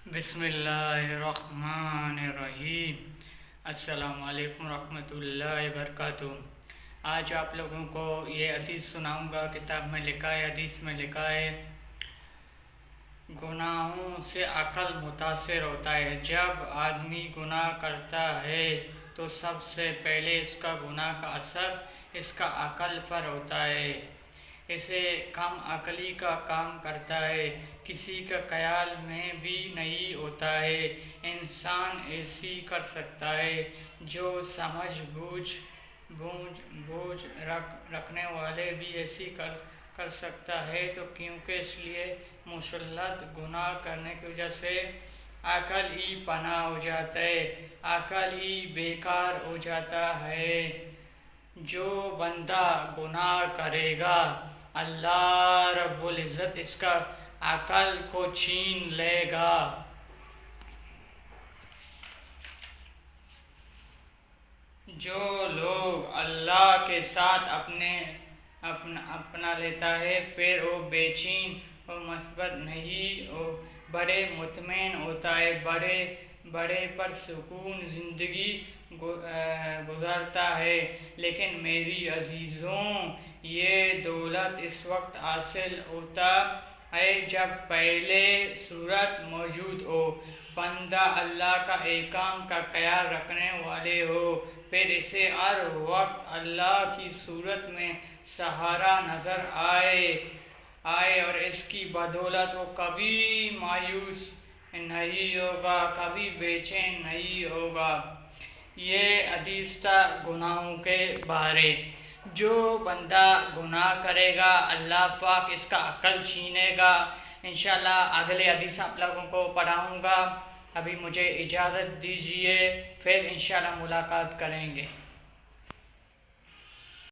بسم اللہ الرحمن الرحیم۔ السلام علیکم ورحمۃ اللہ وبرکاتہ۔ آج آپ لوگوں کو یہ حدیث سناؤں گا۔ کتاب میں لکھا ہے، حدیث میں لکھا ہے، گناہوں سے عقل متاثر ہوتا ہے۔ جب آدمی گناہ کرتا ہے تو سب سے پہلے اس کا گناہ کا اثر اس کا عقل پر ہوتا ہے، اسے کم عقلی کا کام کرتا ہے، کسی کا خیال میں بھی نہیں ہوتا ہے۔ انسان ایسی کر سکتا ہے جو سمجھ بوجھ رکھنے والے بھی ایسی کر سکتا ہے، تو کیونکہ اس لیے مسلط گناہ کرنے کی وجہ سے عقل ہی پناہ ہو جاتا ہے، عقل ہی بیکار ہو جاتا ہے۔ جو بندہ گناہ کرے گا اللہ رب العزت اس کا عقل کو چھین لے گا۔ جو لوگ اللہ کے ساتھ اپنا لیتا ہے پھر وہ بے چین اور مثبت نہیں، وہ بڑے مطمئن ہوتا ہے، بڑے پرسکون زندگی گزارتا ہے۔ لیکن میری عزیزوں، یہ دولت اس وقت حاصل ہوتا ہے جب پہلے صورت موجود ہو، بندہ اللہ کا احکام کا خیال رکھنے والے ہو، پھر اسے ہر وقت اللہ کی صورت میں سہارا نظر آئے اور اس کی بدولت وہ کبھی مایوس نہیں ہوگا، کبھی بے چین نہیں ہوگا۔ یہ حدیث تھا گناہوں کے بارے۔ جو بندہ گناہ کرے گا اللہ پاک اس کا عقل چھینے گا۔ انشاءاللہ اگلے حدیث آپ لوگوں کو پڑھاؤں گا۔ ابھی مجھے اجازت دیجیے، پھر انشاءاللہ ملاقات کریں گے۔